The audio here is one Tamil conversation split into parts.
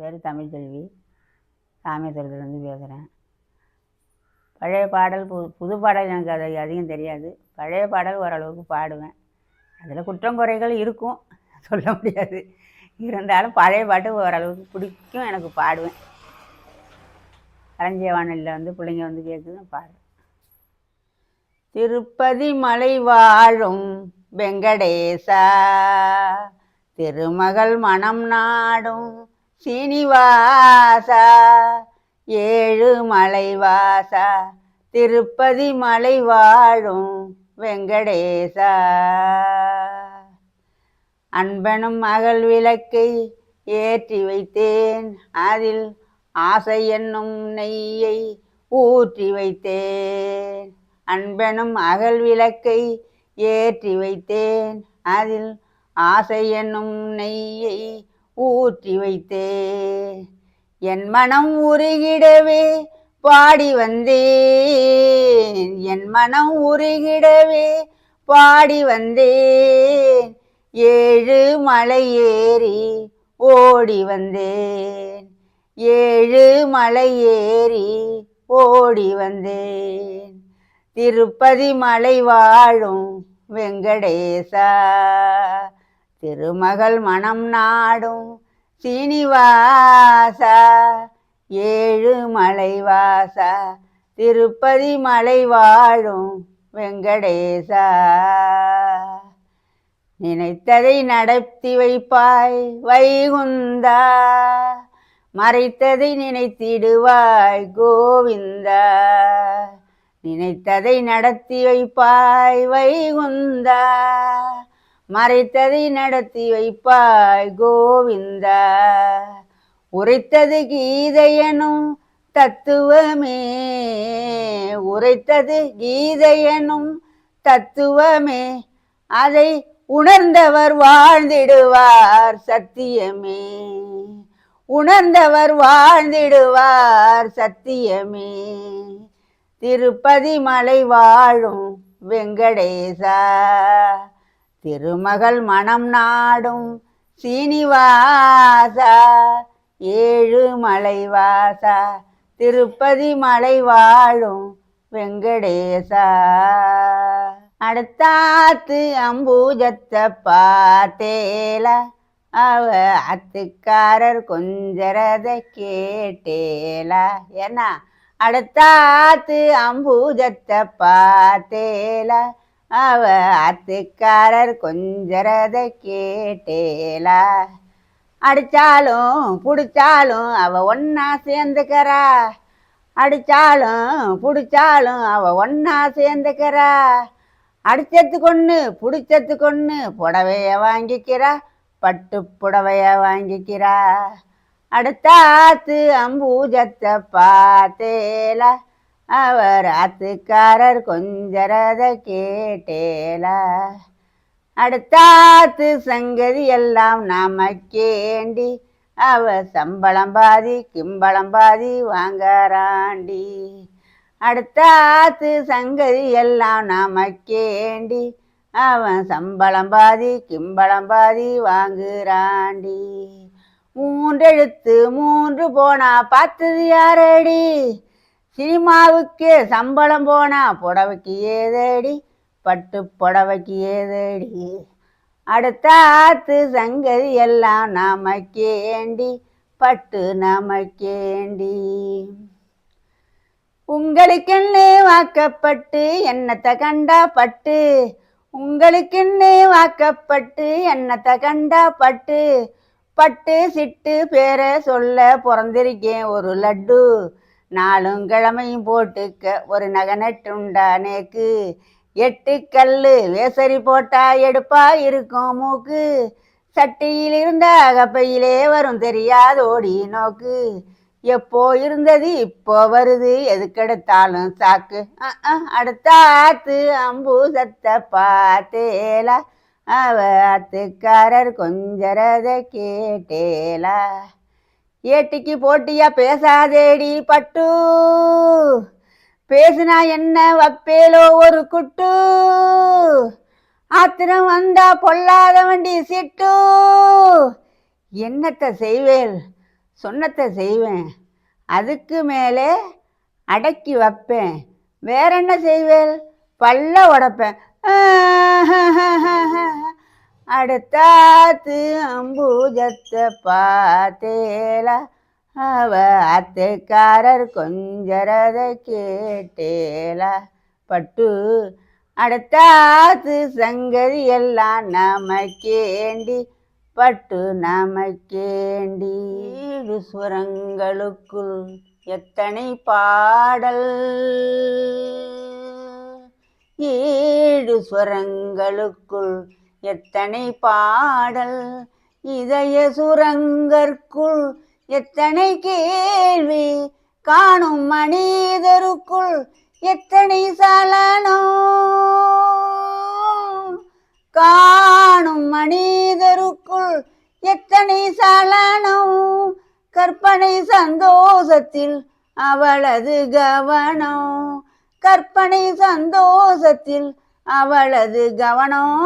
பேர் தமிழ்ச்செல்வி, ராமேஸ்வரத்துலேருந்து பேசுகிறேன். பழைய பாடல் புது பாடல் எனக்கு அது அதிகம் தெரியாது. பழைய பாடல் ஓரளவுக்கு பாடுவேன். அதில் குற்றம் குறைகள் இருக்கும், சொல்ல முடியாது. இருந்தாலும் பழைய பாட்டு ஓரளவுக்கு பிடிக்கும், எனக்கு பாடுவேன். களஞ்சிய வானொலியில் பிள்ளைங்க கேட்குது, பாடுறேன். திருப்பதி மலை வாழும் வெங்கடேசா, திருமகள் மனம் நாடும் சீனிவாசா, ஏழு மலைவாசா, திருப்பதி மலை வாழும் வெங்கடேசா. அன்பனும் மகள் விளக்கை ஏற்றி வைத்தேன், அதில் ஆசை என்னும் நெய்யை ஊற்றி வைத்தேன். அன்பனும் அகல் விளக்கை ஏற்றி வைத்தேன், அதில் ஆசை என்னும் நெய்யை ஊற்றி வைத்தேன். என் மனம் உருகிடவே பாடி வந்தேன், என் மனம் உருகிடவே பாடி வந்தேன். ஏழு மலை ஏறி ஓடி வந்தேன், ஏழு மலை ஏறி ஓடி வந்தேன். திருப்பதி மலை வாழும் வெங்கடேசா, திருமகள் மனம் நாடும் சீனிவாசா, ஏழு மலைவாசா, திருப்பதி மலை வாழும் வெங்கடேசா. நினைத்ததை நடத்தி வைப்பாய் வைகுந்தா, மறைத்ததை நினைத்திடுவாய் கோவிந்தா. நினைத்ததை நடத்தி வைப்பாய் வைகுந்தா, மறைத்ததை நடத்தி வைப்பாய் கோவிந்தா. உரைத்தது கீதையனும் தத்துவமே, உரைத்தது கீதையனும் தத்துவமே, அதை உணர்ந்தவர் வாழ்ந்திடுவார் சத்தியமே, உணர்ந்தவர் வாழ்ந்திடுவார் சத்தியமே. திருப்பதி மலை வாழும் வெங்கடேசா, திருமகள் மனம் நாடும் சீனிவாசா, ஏழு மலைவாசா, திருப்பதி மலை வாழும் வெங்கடேசா. அடுத்தாத்து அம்பூஜத்தை பார்த்தேல, அவ அத்துக்காரர் கொஞ்சரத கேட்டேலா. ஏன்னா அடுத்தாத்து அம்பூஜத்தை பார்த்தேல, அவ அத்துக்காரர் கொஞ்சரத கேட்டேலா. அடிச்சாலும் பிடிச்சாலும் அவ ஒன்னா சேர்ந்துக்கிறா, அடிச்சாலும் பிடிச்சாலும் அவ ஒன்னா சேர்ந்துக்கிறா. அடிச்சத்து கொன்று பிடிச்சத்து கொன்று புடவைய வாங்கிக்கிறா, பட்டு புடவைய வாங்கிக்கிறா. அடுத்தாத்து அம்பூஜத்தை பார்த்தேல, அவர் ஆத்துக்காரர் கொஞ்சரத கேட்டேலா. அடுத்தாத்து சங்கதி எல்லாம் நமக்கேண்டி, அவ சம்பளம் பாதி கிம்பளம் பாதி வாங்கறாண்டி. அடுத்தாத்து சங்கதி எல்லாம் நமக்கேண்டி, அவன் சம்பளம் பாதி கிம்பளம் பாதி வாங்குறாண்டி. மூன்றெழுத்து மூன்று போனா பார்த்தது யாரடி, சினிமாவுக்கு சம்பளம் போனா புடவைக்கு ஏதடி, பட்டு புடவைக்கு ஏதடி. அடுத்தாத்து சங்கதி எல்லாம் நமக்கேண்டி, பட்டு நமக்கேண்டி. உங்களுக்கென்னே வாக்கப்பட்டு என்னத்தை கண்டா பட்டு, உங்களுக்கென்னே வாக்கப்பட்டு என்னத்தை கண்டா பட்டு. பட்டு சிட்டு பேரை சொல்ல பிறந்திருக்கேன் ஒரு லட்டு, நாலும் கிழமையும் போட்டுக்க ஒரு நகை நட்டுண்டா நேக்கு. 8 கல்லு வேசரி போட்டா எடுப்பா இருக்கும் மூக்கு, சட்டியில் இருந்த அகப்பையிலே வரும் தெரியாதோடி நோக்கு. எப்போ இருந்தது இப்போ வருது, எதுக்கெடுத்தாலும் சாக்கு. அடுத்தாத்து அம்பூசத்தை பார்த்தேலா, அவ ஆத்துக்காரர் கொஞ்சரத கேட்டேலா. ஏட்டிக்கு போட்டியா பேசாதேடி பட்டு, பேசுனா என்ன வப்பேலோ ஒரு குட்டு. ஆத்திரம் வந்தா பொல்லாத வண்டி சிட்டு, என்னத்தை செய்வேல் சொன்னத்தை செய்வேன், அதுக்கு மேலே அடக்கி வைப்பேன், வேற என்ன செய்வேன், பல்ல உடைப்பேன். அடுத்தாத்து அம்பூஜத்தை பார்த்தேலா, அவ அத்தைக்காரர் கொஞ்சரத கேட்டேலா, பட்டு அடுத்தாத்து சங்கதி எல்லாம் நமக்கேண்டி, பட்டு நமக்கேண்டி. சுரங்களுக்குள் எத்தனை பாடல், 7 சுரங்களுக்குள் எத்தனை பாடல், இதய சுரங்கற்குள் எத்தனை கேள்வி, காணும் மனிதருக்குள் எத்தனை சலனம், காணும் மனிதருக்குள் எத்தனை சலனம், கற்பனை சந்தோஷத்தில் அவளது கவனம், கற்பனை சந்தோஷத்தில் அவளது கவனம்.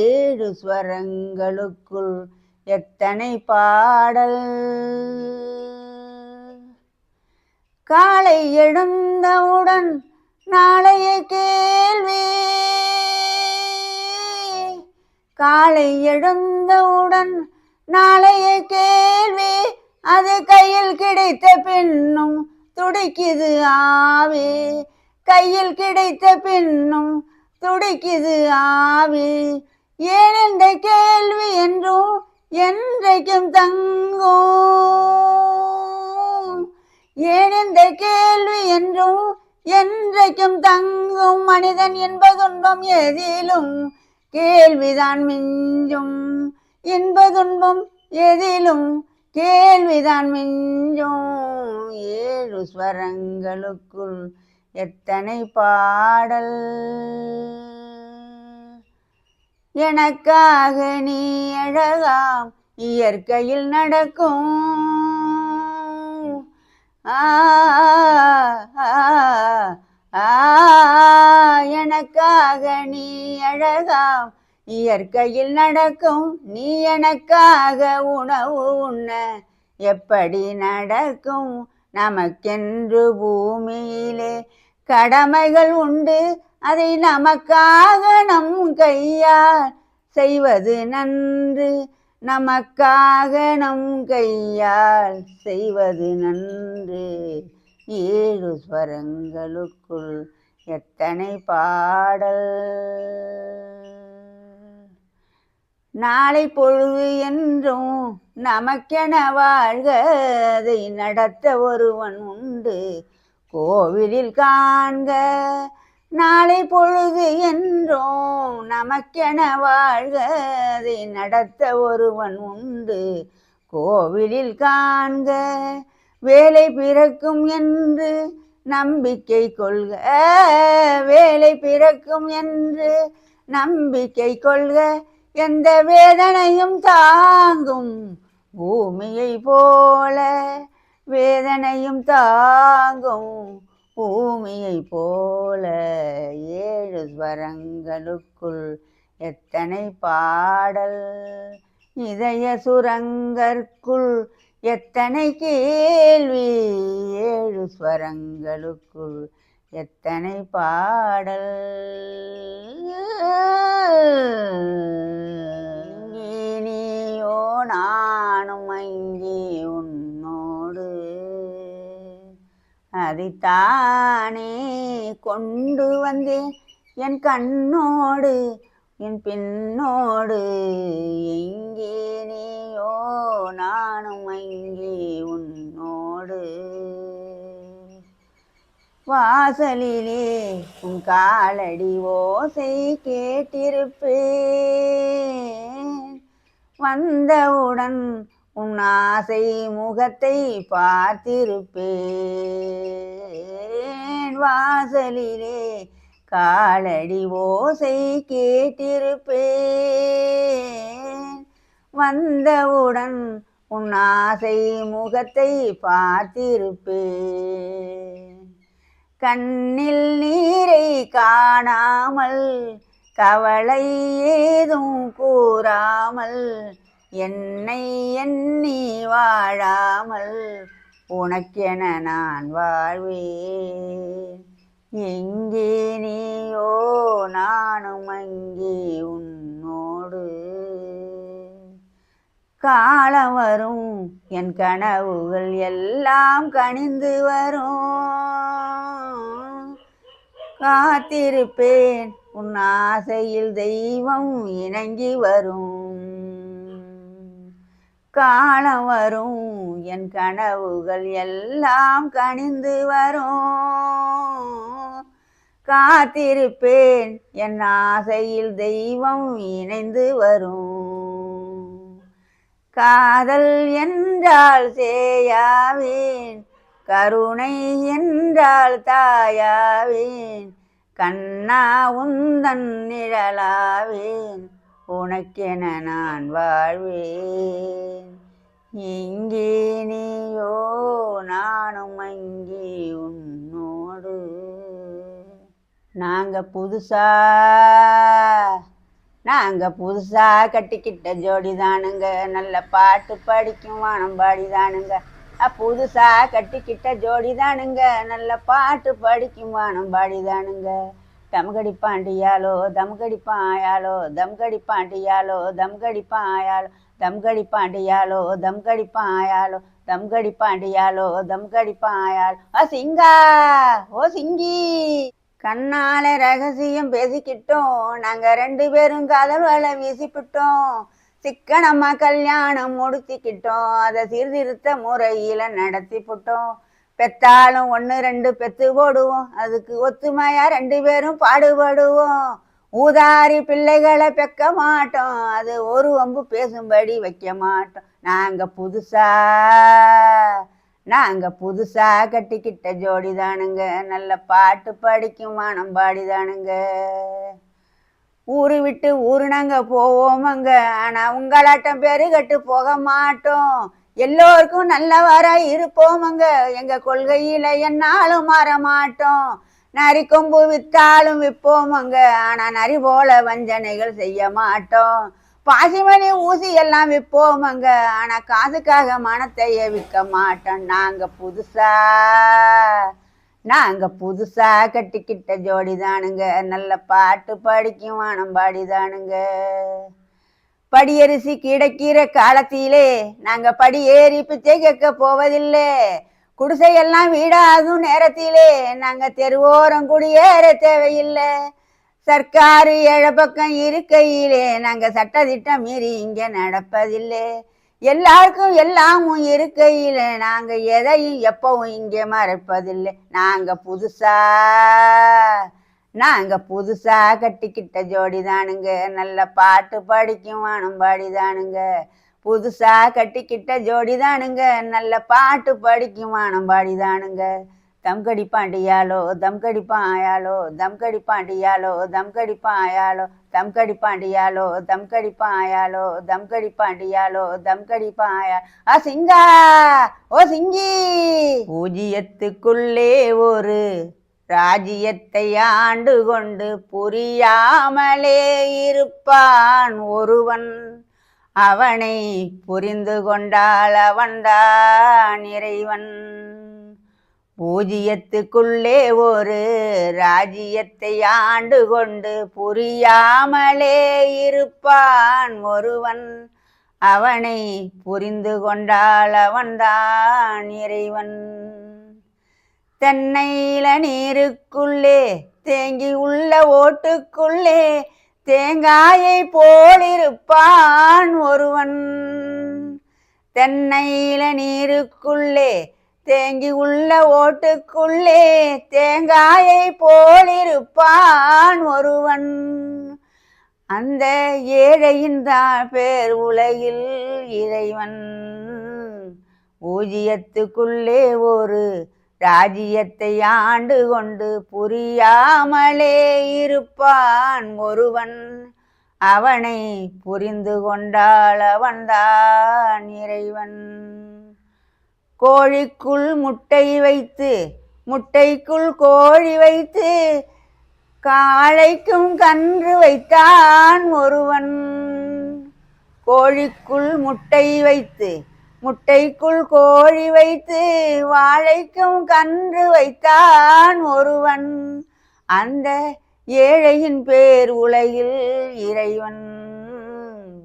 7 ஸ்வரங்களுக்குள் எத்தனை பாடல். காலை எழுந்தவுடன் நாளைய கேள்வி, காலை எழுந்தவுடன் நாளைய கேள்வி, அது கையில் கிடைத்த பின்னும் துடிக்குது ஆவி, கையில் கிடைத்த பின்னும் துடிக்குது ஆவி. ஏன் இந்த கேள்வி என்றும் என்றைக்கும் தங்கும், ஏன் இந்த கேள்வி என்றும் என்றைக்கும் தங்கும். மனிதன் என்பதுன்பம் எதிலும் கேள்விதான் மிஞ்சும், இன்பதுன்பம் எதிலும் கேள்விதான் மிஞ்சும். 7 ஸ்வரங்களுக்குள் எத்தனை பாடல். எனக்காக நீ அழகாம் இயற்கையில் நடக்கும், எனக்காக நீ அழகாம் இயற்கையில் நடக்கும், நீ எனக்காக உணவு உண்ண எப்படி நடக்கும். நமக்கென்று பூமியிலே கடமைகள் உண்டு, அதை நமக்காக நம் கையால் செய்வது நன்று, நமக்காக நம் கையால் செய்வது நன்று. 7 ஸ்வரங்களுக்குள் எத்தனை பாடல். நாளை பொழுது என்றும் நமக்கென வாழ்க, அதை நடத்த ஒருவன் உண்டு கோவிலில் காண்க. நாளை பொழுது என்றும் நமக்கென வாழ்க, அதை நடத்த ஒருவன் உண்டு கோவிலில் காண்க. வேலை பிறக்கும் என்று நம்பிக்கை கொள்க, வேலை பிறக்கும் என்று நம்பிக்கை கொள்க. எந்த வேதனையும் தாங்கும் பூமியை போல, வேதனையும் தாங்கும் பூமியை போல. 7 ஸ்வரங்களுக்குள் எத்தனை பாடல். இதய சுரங்கற்குள் எத்தனை கேள்வி, 7 ஸ்வரங்களுக்குள் எத்தனை பாடல். நீயோ நானும் அங்கே உன்னோடு, அதைத்தானே கொண்டு வந்தேன் என் கண்ணோடு என் பின்னோடு. எங்கே நீயோ நானும் அங்கே உன்னோடு. வாசலிலே உன் காலடி ஓசை கேட்டிருப்பேன், வந்தவுடன் உன் ஆசை முகத்தை பார்த்திருப்பேன். வாசலிலே காலடி ஓசை கேட்டிருப்பேன், வந்தவுடன் உன் ஆசை முகத்தை பார்த்திருப்பேன். கண்ணில் நீரை காணாமல் கவலை ஏதும் கூறாமல் என்னை எண்ணி வாழாமல் உனக்கென நான் வாழ்வேன். எங்கே நீயோ நானும் அங்கே உன்னோடு. காலம் வரும் என் கனவுகள் எல்லாம் கனிந்து வரும். காத்திருப்பேன் உன் ஆசையில் தெய்வம் இணங்கி வரும். காலம் வரும் என் கனவுகள் எல்லாம் கனிந்து வரும். காத்திருப்பேன் என் ஆசையில் தெய்வம் இணைந்து வரும். காதல் என்றால் சேயாவேன், கருணை என்றால் தாயாவேன். கண்ணா உந்தன் நிழலாவேன், உனக்கென நான் வாழ்வேன். இங்கே நீயோ நானும் அங்கே உன்னோடு. நாங்க புதுசா கட்டிக்கிட்ட ஜோடிதானுங்க, நல்ல பாட்டு படிக்கும் வானம்பாடிதானுங்க. புதுசா கட்டிக்கிட்ட ஜோடிதானுங்க, நல்ல பாட்டு படிக்கும் வானம்பாடிதானுங்க. தம்கடி பாண்டியாலோ தம்கடி பாயாலோ, தம்கடி பாண்டியாலோ தம்கடி பாயாலோ, தம்கடி பாண்டியாலோ தம்கடி பாயாலோ, தம்கடி பாண்டியாலோ தம்கடி பாயாலோ. சிங்கா ஓ சிங்கி. கண்ணால ரகசியம் பேசிக்கிட்டோம், நாங்க 2 பேரும் காதல் வலை வீசிப்பிட்டோம். சிக்கனம்மா கல்யாணம் முடிச்சுக்கிட்டோம், அதை சீர்திருத்த முறையில நடத்தி போட்டோம். பெத்தாலும் 1 2 பெத்து போடுவோம், அதுக்கு ஒத்துமையா 2 பேரும் பாடுபடுவோம். ஊதாரி பிள்ளைகளை பெக்க மாட்டோம், அது ஒரு வம்பு பேசும்படி வைக்க மாட்டோம். நாங்க புதுசா கட்டிக்கிட்ட ஜோடிதானுங்க, நல்ல பாட்டு படிக்கும் வானம்பாடிதானுங்க. ஊரு விட்டு ஊரு நாங்க போவோமங்க, ஆனா உங்களாட்டம் பேரு கட்டு போக மாட்டோம். எல்லோருக்கும் நல்லவரா இருப்போமங்க, எங்க கொள்கையில என்னாலும் மாற மாட்டோம். நரி கொம்பு வித்தாலும் விற்போமங்க, ஆனா நரி போல வஞ்சனைகள் செய்ய மாட்டோம். பாசிமணி ஊசி எல்லாம் விற்போமங்க, ஆனா காசுக்காக மனத்தையே விற்க மாட்டோம். நாங்க புதுசா கட்டிக்கிட்ட ஜோடிதானுங்க, நல்ல பாட்டு படிக்கும் வானம்பாடிதானுங்க. படியரிசி கிடைக்கிற காலத்திலே நாங்க படி ஏறி பிச்சை கேட்க போவதில்லை. குடிசையெல்லாம் வீடாகும் நேரத்திலே நாங்க தெருவோரம் குடியேற தேவையில்லை. சர்க்காரு 7 பக்கம் இருக்கையிலே நாங்க சட்டத்திட்டம் மீறி இங்க நடப்பதில்லை. எல்லாருக்கும் எல்லாமும் இருக்கையில நாங்க எதையும் எப்பவும் இங்கே மறைப்பதில்லை. நாங்க புதுசா கட்டிக்கிட்ட ஜோடிதானுங்க, நல்ல பாட்டு படிக்கும் வானம்பாடிதானுங்க. புதுசா கட்டிக்கிட்ட ஜோடிதானுங்க, நல்ல பாட்டு படிக்கும் வானம்பாடிதானுங்க. தம்கடி பாண்டியாலோ தம்கடி பாயாலோ, தம்கடி பாண்டியாலோ தம்கடி பாயாலோ, தம்கடி பாண்டியாலோ தம்கடி பாயாலோ, தம்கடி பாண்டியாலோ தம்கடி பாயா. சிங்கா ஓ சிங்கி. பூஜ்ஜியத்துக்குள்ளே ஒரு ராஜ்யத்தை ஆண்டு கொண்டு புரியாமலே இருப்பான் ஒருவன். அவனை புரிந்து கொண்டால் அவன்தான் இறைவன். பூஜ்ஜியத்துக்குள்ளே ஒரு ராஜ்யத்தை ஆண்டு கொண்டு புரியாமலே இருப்பான் ஒருவன். அவனை புரிந்து கொண்டால் அவன்தான் இறைவன். தென்னையில நீருக்குள்ளே தேங்கி உள்ள ஓட்டுக்குள்ளே தேங்காயை போலிருப்பான் ஒருவன். தென்னையில நீருக்குள்ளே தேங்கி உள்ள ஓட்டுக்குள்ளே தேங்காயை போலிருப்பான் ஒருவன். அந்த ஏழையின் தான் பேர் உலகில் இறைவன். பூஜ்ஜியத்துக்குள்ளே ஒரு ராஜ்யத்தை ஆண்டு கொண்டு புரியாமலே இருப்பான் ஒருவன். அவனை புரிந்து கொண்டால் அவன்தான் இறைவன். கோழிக்குள் முட்டை வைத்து முட்டைக்குள் கோழி வைத்து காளைக்கும் கன்று வைத்தான் ஒருவன். கோழிக்குள் முட்டை வைத்து முட்டைக்குள் கோழி வைத்து வாழைக்கும் கன்று வைத்தான் ஒருவன். அந்த ஏழையின் பேர் உலகில் இறைவன்.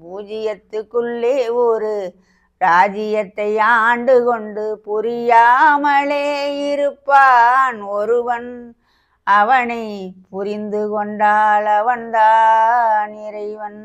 பூஜ்ஜியத்துக்குள்ளே ஒரு ராஜ்யத்தை ஆண்டு கொண்டு புரியாமலே இருப்பான் ஒருவன். அவனை புரிந்து கொண்டால் அவன்தான் இறைவன்.